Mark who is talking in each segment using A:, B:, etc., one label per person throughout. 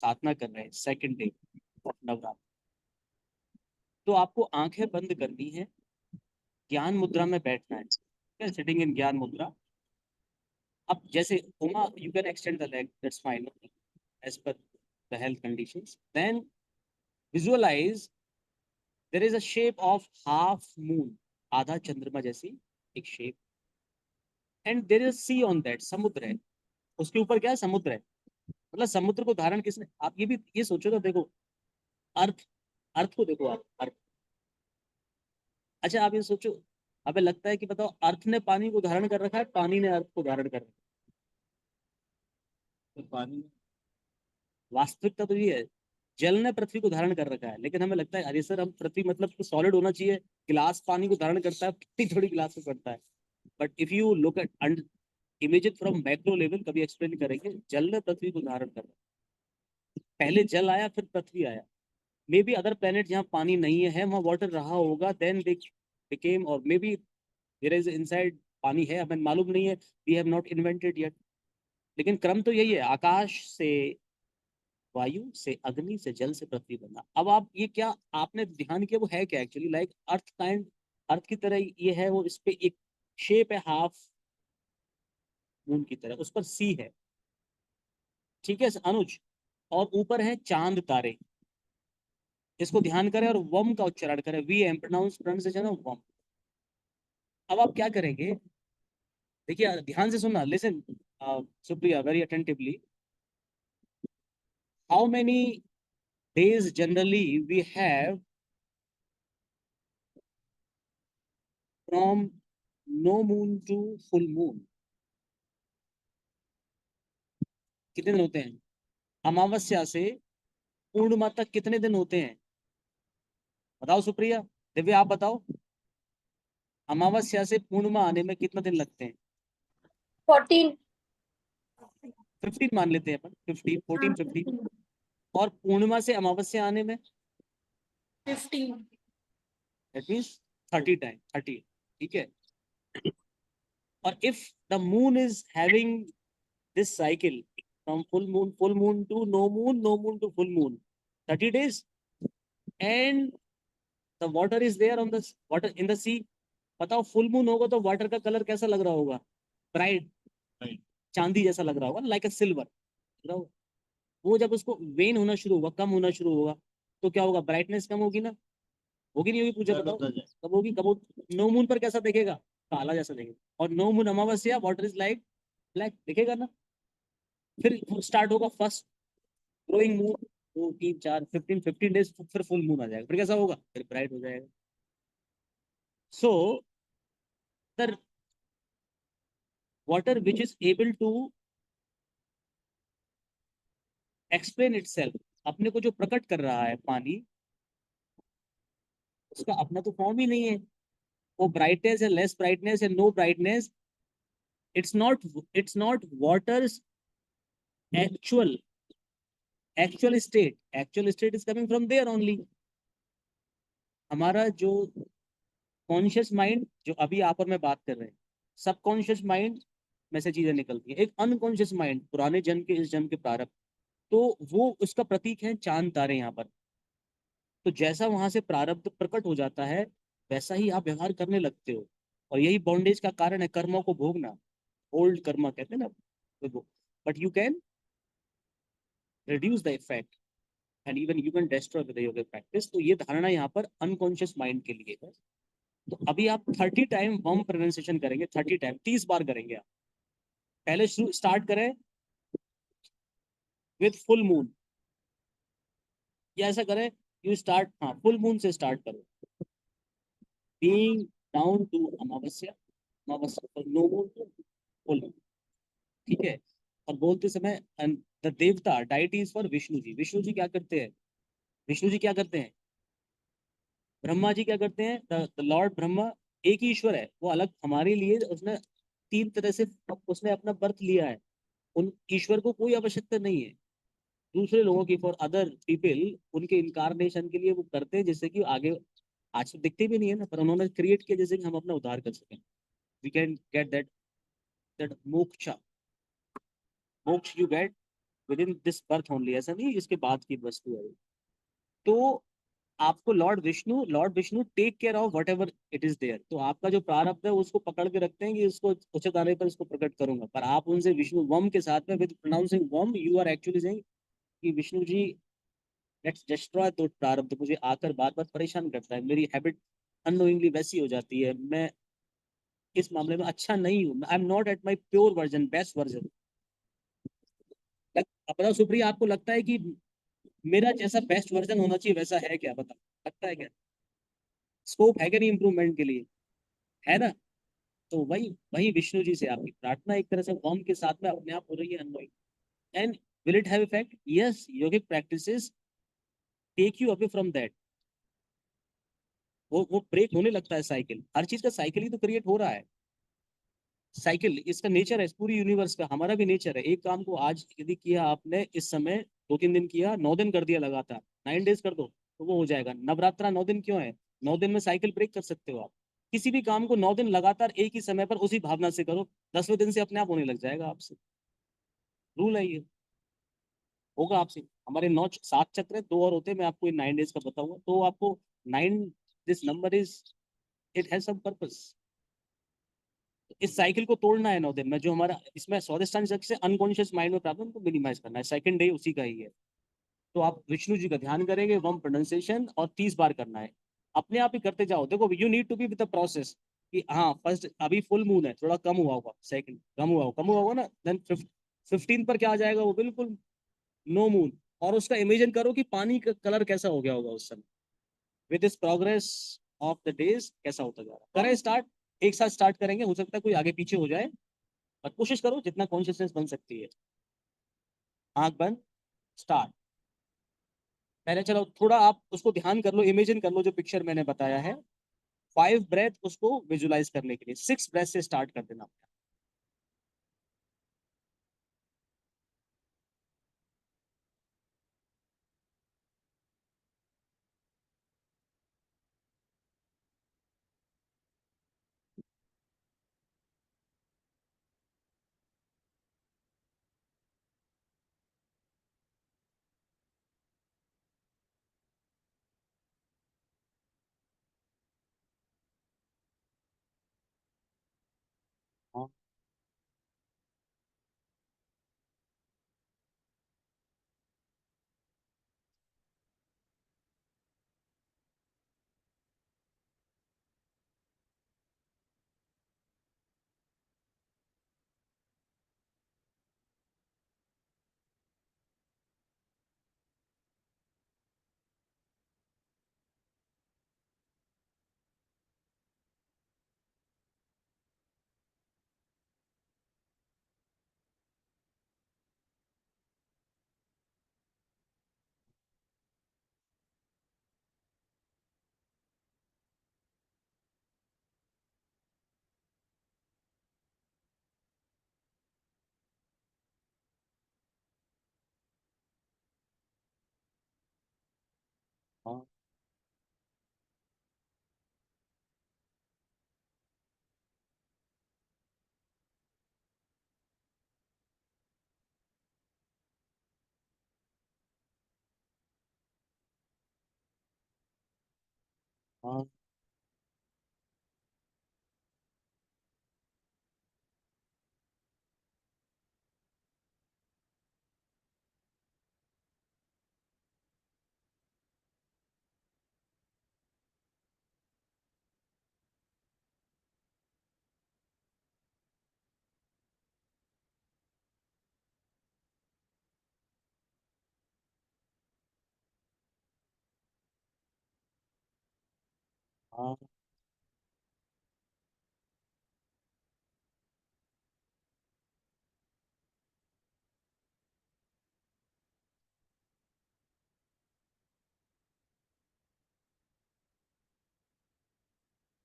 A: साधना कर रहे हैं, सेकंड डे ऑफ नवरात्र, तो आपको आंखें बंद करनी है, ज्ञान मुद्रा में बैठना है, सिटिंग इन ज्ञान मुद्रा। अब जैसे Uma, you can extend the leg, that's fine as per the health conditions. Then visualise there is a shape of half moon, आधा चंद्रमा जैसी एक shape, and there is sea on that, समुद्र है उसके ऊपर, क्या है, समुद्र है। मतलब समुद्र को धारण किसने, आप ये भी ये सोचो तो देखो, अर्थ, अर्थ को देखो आप, अर्थ। अच्छा आप ये सोचो, अबे लगता है कि बताओ, अर्थ ने पानी को धारण कर रखा है, पानी ने अर्थ को धारण कर रखा है, तो पानी, वास्तविकता तो ये है, जल ने पृथ्वी को धारण कर रखा है, लेकिन हमें लगता है अरे सर हम पृथ्वी मतलब तो सॉलिड होना चाहिए, गिलास पानी को धारण करता है, कितनी थोड़ी गिलास में पड़ता है। But if you look at image it from macro level, कभी एक्सप्लेन करेंगे, जल ने पृथ्वी को धारण कर रखा है, पहले जल आया फिर पृथ्वी आया। मे बी अदर प्लेनेट जहाँ पानी नहीं है वहाँ वाटर रहा होगा, देन दे बिकेम, और maybe there is inside पानी है, हमें मालूम नहीं है, we have not invented yet. लेकिन क्रम तो यही है, आकाश से वायु, से अग्नि, से जल, से पृथ्वी बना। अब आप ये क्या आपने ध्यान किया, वो है क्या एक्चुअली, लाइक अर्थ काइंड, अर्थ की तरह ये है वो, इस पे एक शेप है हाफ मून की तरह, उस पर सी है, ठीक है अनुज, और ऊपर है चांद तारे, इसको ध्यान करें और वम का उच्चारण करें, वी एम प्रोनाउंसिएशन ऑफ वम। अब आप क्या करेंगे, देखिए ध्यान से सुनना, listen Supriya very attentively. How many days generally we have from no moon to full moon? कितने दिन होते हैं? अमावस्या से पूर्णिमा तक कितने दिन होते हैं? बताओ सुप्रिया, दिव्या आप बताओ, अमावस्या से पूर्णिमा आने में कितना दिन लगते हैं?
B: 14।
A: 15 मान लेते हैं अपन, 15, 14, 15। और पूर्णिमा से अमावस्या आने में
B: 15।
A: दैट मीन्स 30 टाइम, 30, ठीक है। और if the moon is having this cycle from full moon to no moon, no moon to full moon, 30 days, and the water is there on the water in the sea, बताओ full moon होगा तो water का colour कैसा लग रहा होगा? Bright, चांदी जैसा लग रहा होगा, लाइक अ सिल्वर। वो जब उसको वेन होना शुरू होगा, कम होना शुरू होगा, तो क्या होगा, ब्राइटनेस कम होगी ना, होगी नहीं होगी, पूछा बताओ कब होगी, कब होगी? नो मून पर कैसा देखेगा, काला जैसा देखेगा, और no moon Amavasya water is like black दिखेगा ना। फिर स्टार्ट होगा फर्स्ट ग्रोइंग मून, 2, 3, 4, 15 डेज, फिर फुल मून आ जाएगा, फिर कैसा होगा, फिर ब्राइट हो जाएगा। So the water which is able to explain itself, अपने को जो प्रकट कर रहा है पानी, उसका अपना तो फॉर्म ही नहीं है, वो ब्राइटनेस है, लेस ब्राइटनेस है, no brightness, it's not waters actual actual state is coming from there only. हमारा जो कॉन्शियस माइंड, जो अभी आप और मैं बात कर रहे हैं, सबकॉन्शियस माइंड में से चीजें निकलती है, एक अनकॉन्शियस माइंड, पुराने जन्म के, इस जन्म के प्रारब्ध, तो वो उसका प्रतीक है चांद तारे यहाँ पर। तो जैसा वहां से प्रारब्ध प्रकट हो जाता है, वैसा ही आप व्यवहार करने लगते हो, और यही बॉन्डेज का कारण है, कर्मों को भोगना, ओल्ड कर्मा कहते हैं ना, but you can reduce the effect and even you can destroy with yogic practice. तो ये धारणा यहाँ पर अनकॉन्शियस माइंड के लिए है। तो अभी आप 30 टाइम वम प्रोनाउंसिएशन करेंगे, 30 टाइम, 30 बार करेंगे आप। पहले स्टार्ट करें विद फुल मून, या ऐसा करें, यू स्टार्ट, हाँ फुल मून से स्टार्ट करो, being down to Amavasya, Amavasya no moon to full, ठीक है। और बोलते समय द देवता डाइटीज फॉर विष्णु जी, विष्णु जी क्या करते हैं, विष्णु जी क्या करते हैं, ब्रह्मा जी क्या करते हैं, द लॉर्ड ब्रह्मा एक ही ईश्वर है, वो अलग हमारे लिए उसने तीन तरह से उसने अपना बर्थ लिया है, उन ईश्वर को कोई आवश्यकता नहीं है दूसरे लोगों की, फॉर अदर पीपल उनके इनकारनेशन के लिए वो करते हैं, जिससे कि आगे, आज तो दिखते भी नहीं है ना, पर उन्होंने क्रिएट किया जैसे कि हम अपना उद्धार कर सकें, we can get that, that moksha, moksha you get within this birth only, ऐसा नहीं इसके बाद की वस्तु है वो। तो आपको Lord Vishnu take care of whatever it is there. तो आपका जो प्रारब्ध है उसको पकड़ के रखते हैं कि इसको उचित आने पर इसको प्रकट करूंगा, पर आप उनसे विष्णु वम के साथ में विद प्रोनाउंसिंग वम यू आर एक्चुअली सेइंग कि विष्णु जी लेट्स डिस्ट्रॉय तो प्रारब्ध, मुझे आकर बार बार परेशान करता है, मेरी हैबिट अननोइंगली वैसी हो जाती है, मैं इस मामले में अच्छा नहीं हूँ, I am not at my pure version, best version. अपना सुप्रिया, आपको लगता है कि मेरा जैसा बेस्ट वर्जन होना चाहिए वैसा है क्या, बता, लगता है क्या, स्कोप है क्या नहीं इम्प्रूवमेंट के लिए, है ना? तो वही वही विष्णु जी से आपकी प्रार्थना एक तरह से फॉर्म के साथ में अपने आप हो रही है unknowing. And will it have effect? Yes, yogic practices take you away from that. वो ब्रेक होने लगता है, साइकिल, हर चीज का साइकिल ही तो क्रिएट हो रहा है। साइकिल इसका नेचर है, इस पूरी यूनिवर्स का, हमारा भी नेचर है। एक काम को आज यदि किया आपने इस समय, 2-3 दिन किया, 9 दिन कर दिया लगातार, 9 डेज कर दो तो वो हो जाएगा। नवरात्रा 9 दिन क्यों है? 9 दिन में साइकिल ब्रेक कर सकते हो आप। किसी भी काम को 9 दिन लगातार एक ही समय पर उसी भावना से करो, 10वें दिन से अपने आप होने लग जाएगा आपसे। रूल है ये, होगा आपसे। हमारे 7 चक्र है, 2 और होते हैं, मैं आपको इन 9 डेज का बताऊंगा तो आपको 9, this number is, it has some purpose. इस साइकिल को तोड़ना है 9 दिन में, जो हमारा इसमें स्वादिष्टान से अनकॉन्शियस माइंड में प्रॉब्लम को मिनिमाइज करना है। सेकंड डे उसी का ही है। तो आप विष्णु जी का ध्यान करेंगे, वम प्रोनाउंसिएशन, और 30 बार करना है। अपने आप ही करते जाओ, देखो you need to be with the process कि हाँ फर्स्ट अभी फुल मून है, थोड़ा कम हुआ होगा, सेकंड कम हुआ होगा ना, देन 15 पर क्या आ जाएगा, वो बिल्कुल नो मून। और उसका इमेजिन करो कि पानी का कलर कैसा हो गया होगा उस समय, with this progress of the days कैसा होता जा रहा है। करें स्टार्ट, एक साथ स्टार्ट करेंगे, हो सकता है कोई आगे पीछे हो जाए, पर कोशिश करो जितना कॉन्शियसनेस बन सकती है। आंख बंद, स्टार्ट। पहले चलो थोड़ा आप उसको ध्यान कर लो, इमेजिन कर लो जो पिक्चर मैंने बताया है। 5 ब्रेथ उसको विजुलाइज करने के लिए 6 ब्रेथ से स्टार्ट कर देना। हाँ, हाँ, हाँ, हाँ,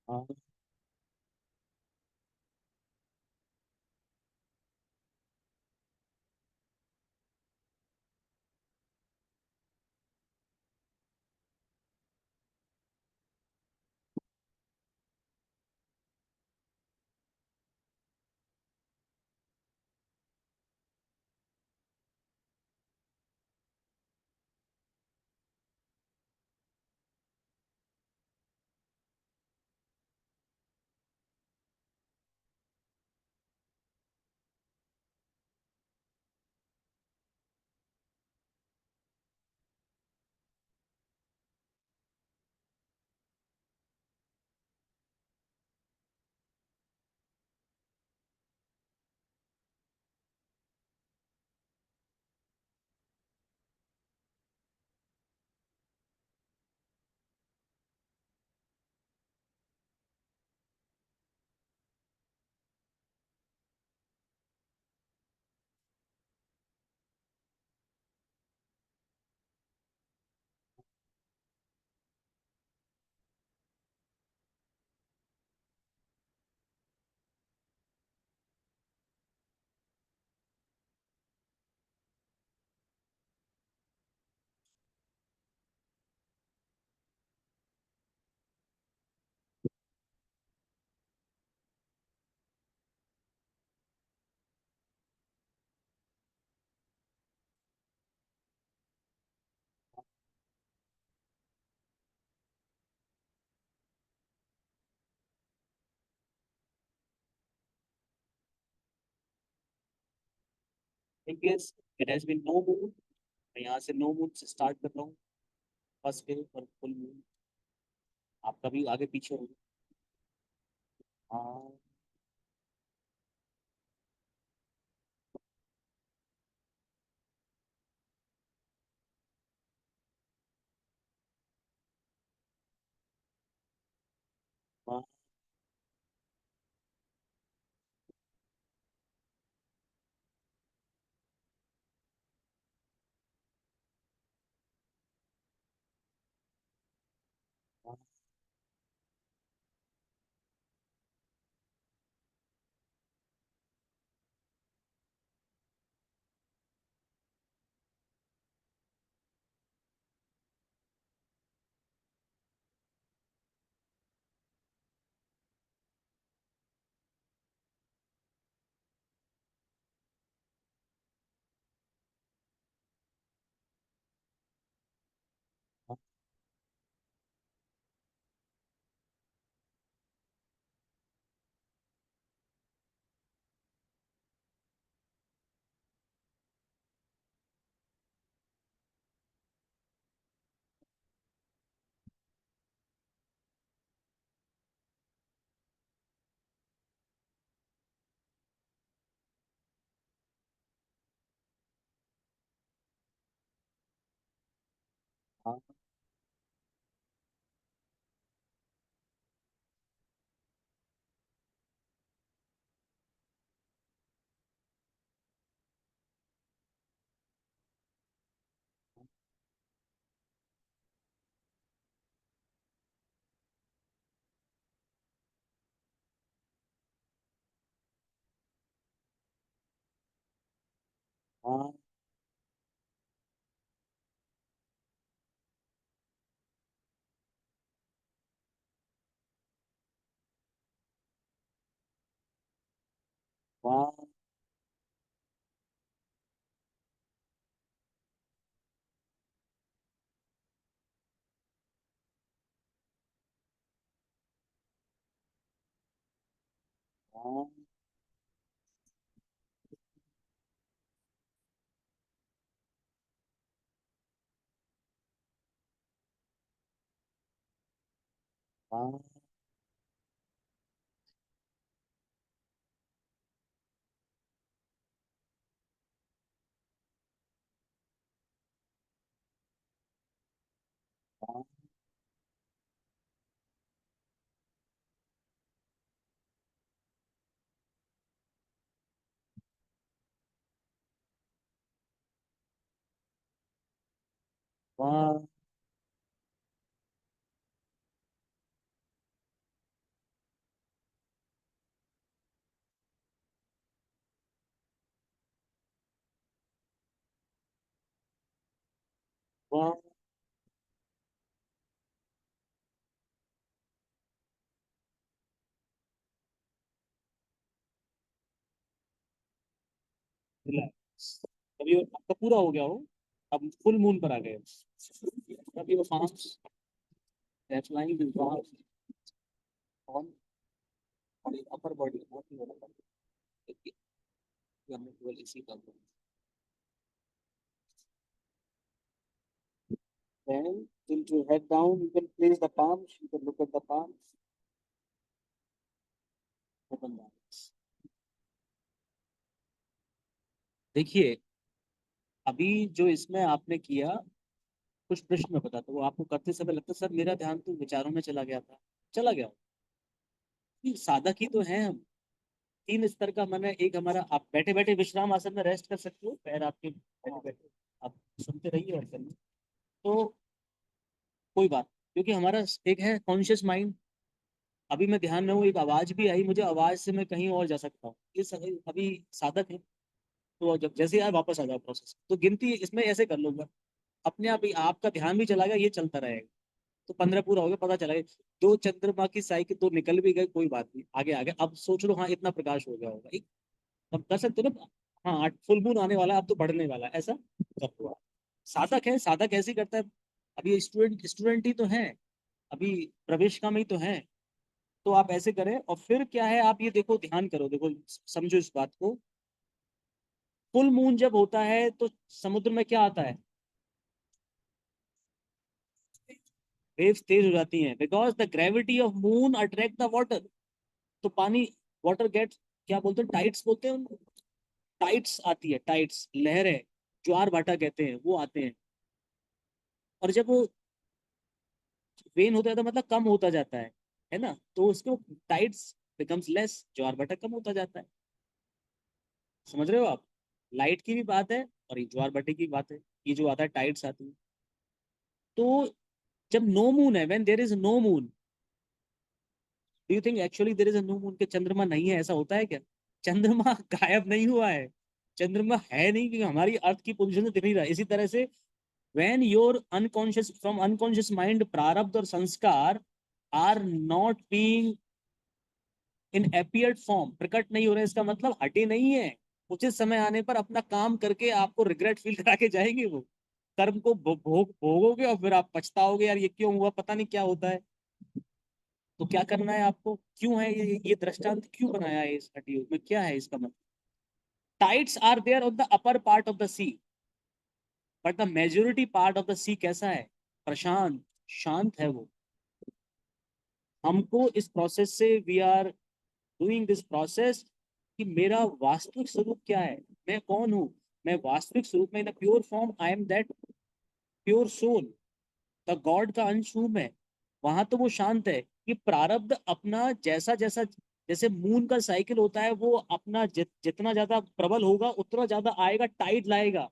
A: हाँ, in case it has been no moon, मैं यहाँ से नो मून से स्टार्ट कर रहा हूँ, फर्स्ट डे और फुल मून, आपका भी आगे पीछे होगा। हाँ हाँ हाँ हाँ हाँ हाँ हाँ हाँ हाँ हाँ हाँ रिलैक्स। अभी आपका पूरा हो गया हो, अब फुल मून पर आ गए। अभी वो farms that's lying with on upper body, not lower body, हमने केवल इसी का। Then tilt your head down, you can place the palms, you can look at the palms, open the eyes। देखिए, अभी जो इसमें आपने किया, कुछ प्रश्न मैं बताता हूँ आपको, करते समय लगता है सर मेरा ध्यान तो विचारों में चला गया था, चला गया। ये साधक ही तो है हम। तीन स्तर का मन है, एक हमारा, आप बैठे बैठे विश्राम आसन में रेस्ट कर सकते हो, पैर आपके बैठे बैठे आप सुनते रहिए और करिए, तो कोई बात, क्योंकि हमारा एक है कॉन्शियस माइंड। अभी मैं ध्यान में हूँ, एक आवाज भी आई, मुझे आवाज से मैं कहीं और जा सकता हूँ, अभी साधक है। तो जब जैसे यार वापस आ जाओ प्रोसेस, तो गिनती इसमें ऐसे कर लूंगा, अपने आप ही आपका ध्यान भी चला गया, ये चलता रहेगा। तो 15 पूरा हो गया, पता चला गया दो चंद्रमा की साइकिल तो निकल भी गए, कोई बात नहीं, आगे आगे अब सोच लो, हाँ इतना प्रकाश हो गया होगा एक, अब कर सकते हो ना। हाँ फुल मून आने वाला है, अब तो बढ़ने वाला है, ऐसा कर दो आप। साधक है, साधक ऐसे ही करता है। अभी स्टूडेंट स्टूडेंट ही तो है, अभी प्रवेशिका में ही तो है। तो आप ऐसे करें, और फिर क्या है, आप ये देखो, ध्यान करो, देखो समझो इस बात को। फुल मून जब होता है तो समुद्र में क्या आता है, वेव्स तेज हो जाती हैं, because the gravity of moon attract the water. तो पानी, वाटर गेट, क्या बोलते हैं, टाइड्स बोलते हैं उनको, टाइड्स आती है, टाइड्स लहरें, ज्वार भाटा कहते हैं, वो आते हैं। और जब वो वेन होता है तो मतलब कम होता जाता है ना, तो उसको टाइड्स बिकम्स लेस, ज्वार भाटा कम होता जाता है। समझ रहे हो आप, लाइट की भी बात है और ये ज्वार भाटे की बात है, ये जो आता है टाइड्स आती है। तो जब नो मून है, when there is no moon, do you think actually there is a new moon, के चंद्रमा नहीं है, ऐसा होता है क्या? चंद्रमा गायब नहीं हुआ है, चंद्रमा है नहीं कि हमारी अर्थ की पोजीशन से दिख नहीं रहा। इसी तरह से when your unconscious, from unconscious mind, प्रारब्ध और संस्कार are not being in appeared form, प्रकट नहीं हो रहे, इसका मतलब हटे नहीं है। उचित समय आने पर अपना काम करके आपको रिग्रेट फील करा के जाएंगे वो, कर्म को भोगोगे और फिर आप पछताओगे, यार ये क्यों हुआ, पता नहीं क्या होता है। तो क्या करना है आपको, क्यों है ये दृष्टांत क्यों बनाया है इस हड्डी में, क्या है इसका मतलब? Tides are there on the upper part of the sea, but the majority part of the sea कैसा है, प्रशांत, शांत है वो। हमको इस प्रोसेस से, we are doing this process, कि मेरा वास्तविक स्वरूप क्या है, मैं कौन हूँ। मैं वास्तविक स्वरूप में, in pure form, I am that pure soul, the God का अंश हूं मैं। वहां तो वो शांत है। कि प्रारब्ध अपना जैसा जैसा, जैसे मून का साइकिल होता है, वो अपना जितना ज्यादा प्रबल होगा उतना ज्यादा आएगा, टाइड लाएगा,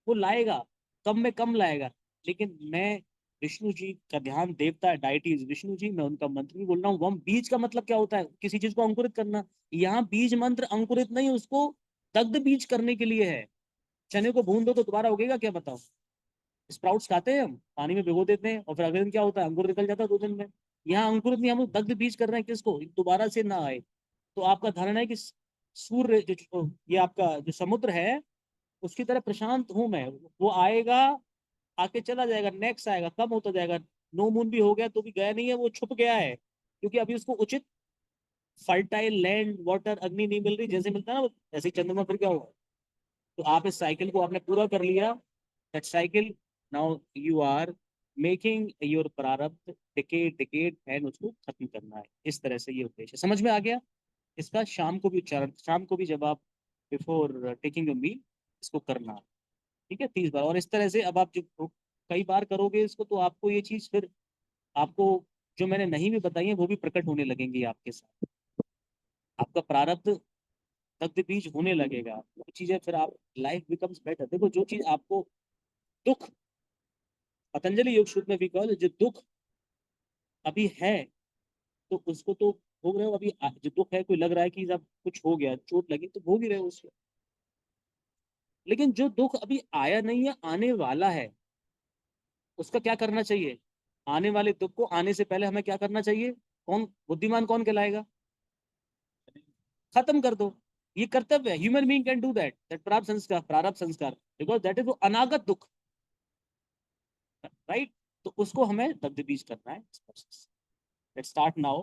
A: वो लाएगा, कम में कम लाएगा। लेकिन मैं विष्णु जी का ध्यान, देवता है, डाइटीज विष्णु जी, मैं उनका मंत्र भी बोल रहा हूँ। वम बीज का मतलब क्या होता है, किसी चीज को अंकुरित करना। यहाँ बीज मंत्र अंकुरित नहीं, उसको दग्ध बीज करने के लिए है। चने को भून दो तो दोबारा उगेगा क्या, बताओ? स्प्राउट्स खाते हैं हम, पानी में भिगो देते हैं और फिर अगले दिन क्या होता है, अंकुर निकल जाता है 2 दिन में। यहाँ अंकुरित नहीं, हम लोग दग्ध बीज कर रहे हैं, किसको, दोबारा से ना आए। तो आपका धारणा है कि सूर्य ये आपका जो समुद्र है, उसकी तरह प्रशांत हूं मैं, वो आएगा, आके चला जाएगा, नेक्स्ट आएगा, कम होता जाएगा। नो मून भी हो गया तो भी गया नहीं है, वो छुप गया है, क्योंकि अभी उसको उचित फर्टाइल लैंड, वाटर, अग्नि नहीं मिल रही। जैसे मिलता है ना, ऐसे ही चंद्रमा फिर क्या होगा। तो आप इस साइकिल को आपने पूरा कर लिया, that cycle, now you are making your prarabdha decayed decayed, and उसको खत्म करना है। इस तरह से ये उद्देश्य समझ में आ गया। इसका शाम को भी उच्चारण, शाम को भी जब आप बिफोर टेकिंग अ मील इसको करना, ठीक है, 30 बार। और इस तरह से अब आप जो कई बार करोगे इसको, तो आपको ये चीज फिर, आपको जो मैंने नहीं भी बताई है वो भी प्रकट होने लगेंगी आपके साथ। आपका प्रारब्ध दग्ध बीज होने लगेगा, वो चीजें फिर आप, लाइफ बिकम्स बेटर। देखो जो चीज आपको दुख, पतंजलि योग सूत्र में भी कहा, जो दुख अभी है, तो उसको तो भोग रहे हो अभी। जो दुख है, कोई लग रहा है कि जब कुछ हो गया, चोट लगी, तो भोग ही रहे हो उसको। लेकिन जो दुख अभी आया नहीं है, आने वाला है, उसका क्या करना चाहिए? आने वाले दुख को आने से पहले हमें क्या करना चाहिए? कौन बुद्धिमान, कौन कहलाएगा? खत्म कर दो। ये कर्तव्य है, human being can do that, that प्रारब्ध संस्कार, प्रारब्ध संस्कार, बिकॉज दैट इज वो अनागत दुख, राइट? तो उसको हमें दग्ध बीज करना है। Let's start now.